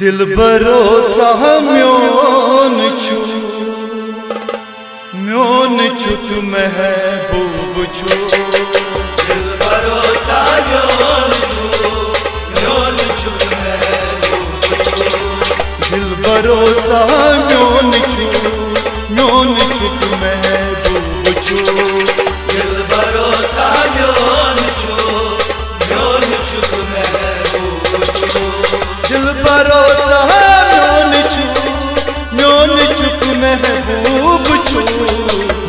दिल भरोसा म्योन छु तु महबूब छु। दिल भरोसा म्योन छु तु महबूब छु। दिल भरोसा म्योन छु तु महबूब छु। दिल भरोसा म्योन छु तु महबूब छु। दिल भरोसा म्योन छु तु महबूब छु।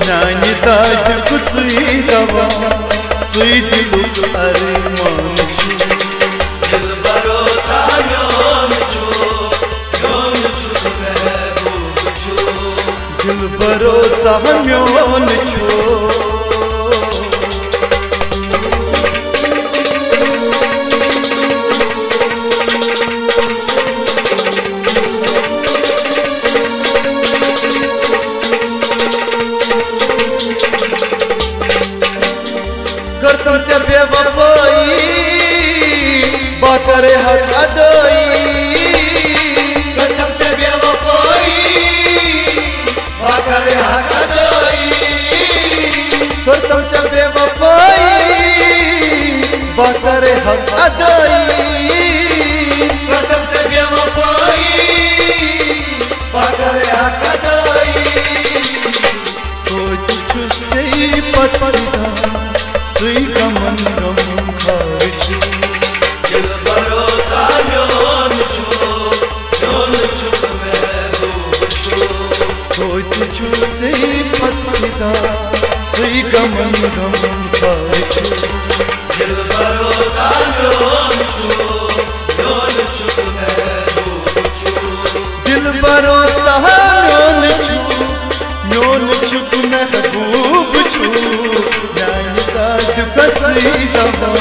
नानी दाद कुछी दवा सुई दिलुक अरमान छु। दिल भरोसा म्योन छु तु महबूब छु। दिल भरोसा म्योन छु। करतम चे बेवफाई बात करे हक अदाई। करतम चे बेवफाई बात करे हक अदाई। करतम चे बेवफाई बात करे हक अदाई। करतम चे बेवफाई बात करे हक अदाई। तो तुझ से पता सुई गमन गम खार छु। दिल भरोसा म्योन छु महबूब छु। कोई तुझ से पता सुई गमन गम खार छु। दिल भरोसा म्योन छु महबूब छु। दिल भरोसा म्योन छु महबूब छु। कसी दवा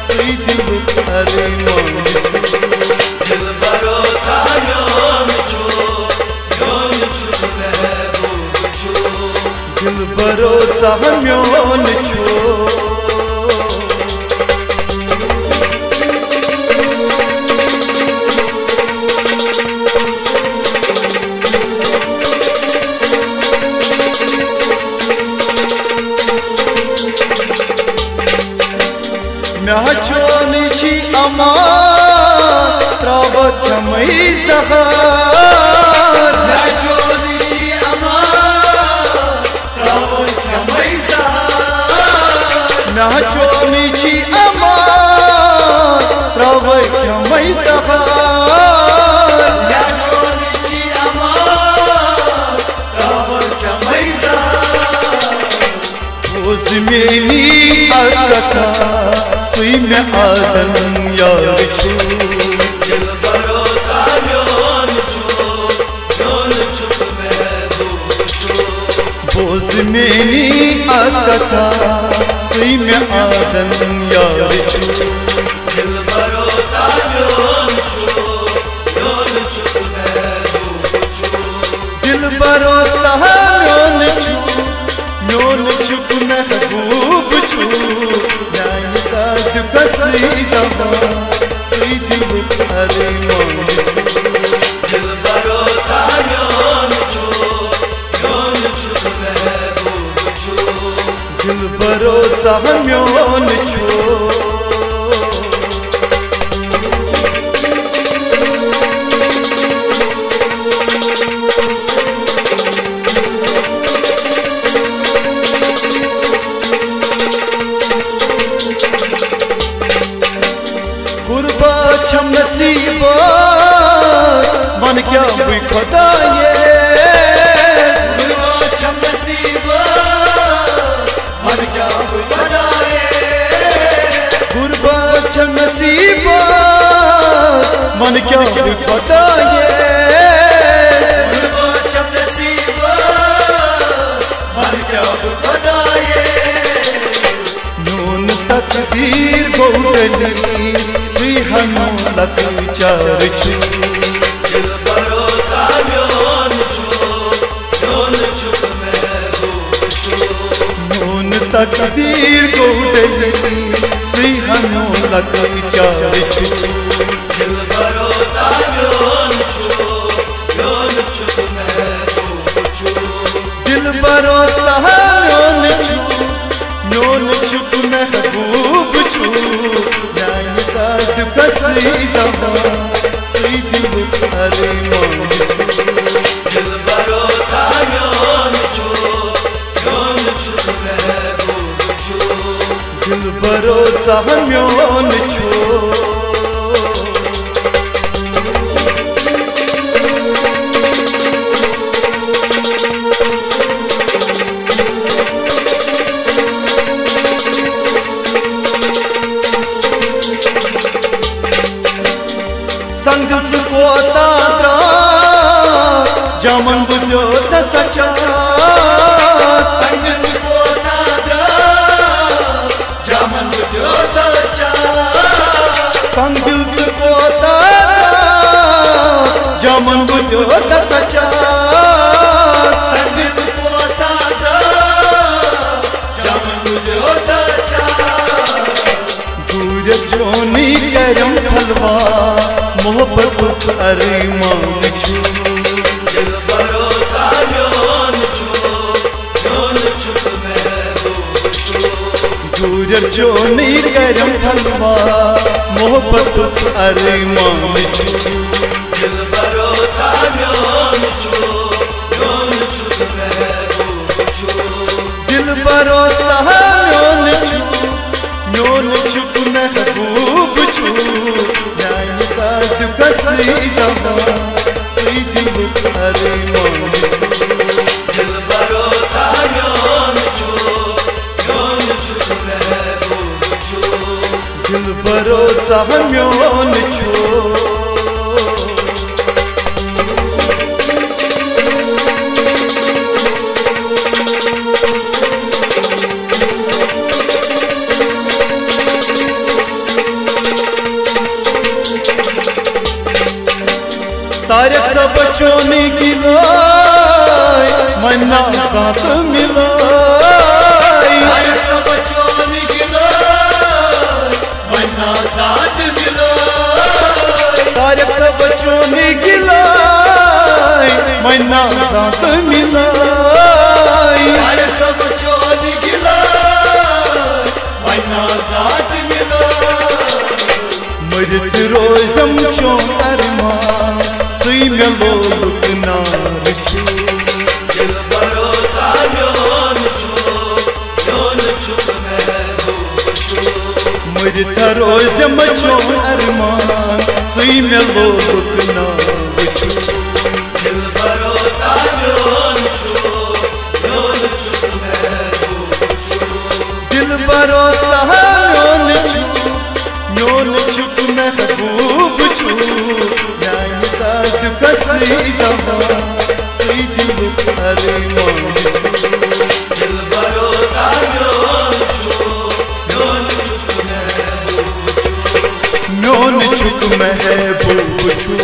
सुई दिलुक अरमान छु। दिल भरोसा म्योन छु महबूब छु। दिल भरोसा म्योन छु। महचोनी छी अमार त्रावत मई सहार। महचोनी छी अमार त्रावत मई सहार। महचोनी छी अमार त्रावत मई सहार। महचोनी छी अमार त्रावत मई सहार। ओस मेनी अतका सुई में आदम यार छु। दिल भरोसा म्योन छु महबूब छु। बोस मेनी अतका सुई में आदम यार छु। दिल भरोसा म्योन छु महबूब छु। दिल भरोसा म्योन छु महबूब छु। कसी दवा सुई दिलुक अरमान छु। दिल भरोसा म्योन छु महबूब छु। दिल भरोसा म्योन छु। छम नसीबा मन क्या हुई खुदाए। छम नसीबा मन क्या हुई खुदाए। गुरबा छम नसीबा मन क्या हुई खुदाए। गुरबा छम नसीबा मन क्या हुई खुदाए। नून तकदीर गोडली हनो लक विचार छु। दिल भरोसा म्योन छु महबूब छु। नून तकदीर गोडली हनो लक विचार छु। दिल भरोसा म्योन भरोसा म्योन छो संगल कोता जमन बुद्यो सचा संगल कोता जमन बुद्यो चा संगल कोता जमन बुद्यो सचा संगल कोता जमन बुद्यो चा दूर जोनी करम फलवा मोहब्बत अरमान छू दिल भरोसा म्योन छू महबूब छू दूर जो नहीं करम फलवा मोहब्बत अरमान छू दिल भरोसा म्योन छू महबूब छू दिल भरोसा म्योन छू महबूब छू दिल भरोसा म्योन छू महबूब छू दिल भरोसा म्योन छो तारक सब चोनी की मन्ना साथ मिलाई तारक सब चोनी की मन्ना साथ मिलाई तारक सब चोनी की मन्ना साथ मिलाई तारक सब चोनी की मन्ना साथ मिलाई मरत रोजम चो अरमान सुई में लोग नार छू दिल भरोसा म्योन छू महबूब छू मरत रोजम चो अरमान सुई में लोग नार छू दिल भरोसा म्योन छू महबूब छू दिल भरोसा म्योन छू महबूब छू दिल भरोसा म्योन छू महबूब छू